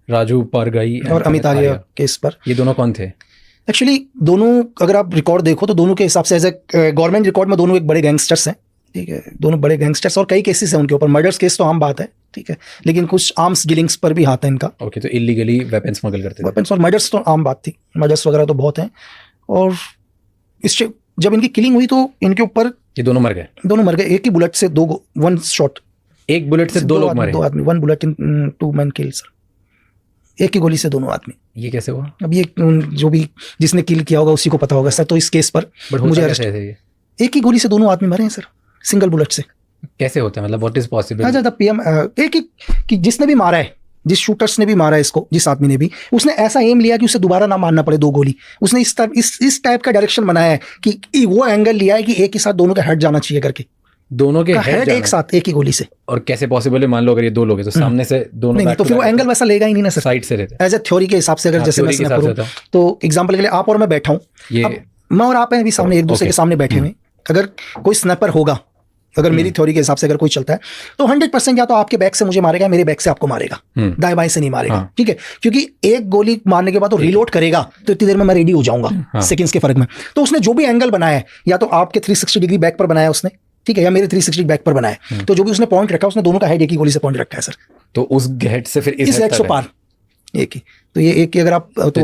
राजू पारगाई और अमित आर्या केस पर। ये दोनों कौन थे? एक्चुअली दोनों अगर आप रिकॉर्ड देखो तो दोनों के हिसाब से एज ए गवर्नमेंट रिकॉर्ड में दोनों एक बड़े गैंगस्टर्स हैं, ठीक है, दोनों बड़े गैंगस्टर्स, और कई केसेस हैं उनके ऊपर। मर्डर्स केस तो आम बात है, ठीक है, लेकिन कुछ आर्म्स डीलिंग्स पर भी हाथ है इनका। ओके, तो इलीगली वेपन स्मगल करते थे। वेपन्स और मर्डर्स तो आम बात थी, मर्डर्स वगैरह तो बहुत हैं। और इससे जब इनकी किलिंग हुई तो इनके ऊपर ये दोनों मर गए? दोनों मर गए, एक ही बुलेट से वन शॉट, एक बुलेट से दो लोग मरे? दो आदमी, one bullet in two man kill sir, एक ही गोली से दोनों आदमी। ये कैसे हुआ? अब ये जो भी जिसने किल किया होगा उसी को पता होगा सर। तो इस केस पर मुझे अरेस्ट, एक ही गोली से दोनों आदमी मरे हैं सर, सिंगल बुलेट से। कैसे होता है, मतलब व्हाट इज पॉसिबल? अच्छा, पीएम एक ही कि जिसने भी मारा है, जिस शूटर्स ने भी मारा है इसको, जिस आदमी ने भी, उसने ऐसा एम लिया कि उसे दोबारा ना मारना पड़े दो गोली। उसने इस टाइप का डायरेक्शन बनाया है कि वो एंगल लिया है कि एक ही साथ दोनों का हेड जाना चाहिए करके, दोनों के हेड एक साथ एक ही गोली से। और कैसे पॉसिबल है? मान लो अगर ये दो लोग हैं तो सामने से दोनों, नहीं तो फिर वो एंगल वैसा लेगा ही नहीं ना सर, साइड से रहते एज ए थ्योरी के हिसाब से। अगर जैसे मैं करूं तो एग्जांपल के लिए आप और मैं बैठा हूं, मैं और आप हैं अभी सामने, एक दूसरे के सामने बैठे हुए, अगर कोई स्नैपर होगा, अगर मेरी थ्योरी के हिसाब से अगर कोई चलता है तो 100% या तो आपके बैक से मुझे मारेगा, मेरे बैक से आपको मारेगा, दाएं बाएं से नहीं मारेगा, ठीक है, क्योंकि एक गोली मारने के बाद वो रिलोड करेगा तो इतनी देर में मैं रेडी हो जाऊंगा, सेकंड्स के फर्क में। तो उसने जो भी एंगल बनाया है, या तो आपके 360 डिग्री बैक पर बनाया उसने, ठीक है, या मेरे 360 बैक पर बनाया, तो जो भी उसने पॉइंट रखा, उसने दोनों का हेड एक ही गोली से पॉइंट रखा है सर। तो उस हेड से फिर इस हेड से पार एक ही, तो ये एक ही अगर आप तो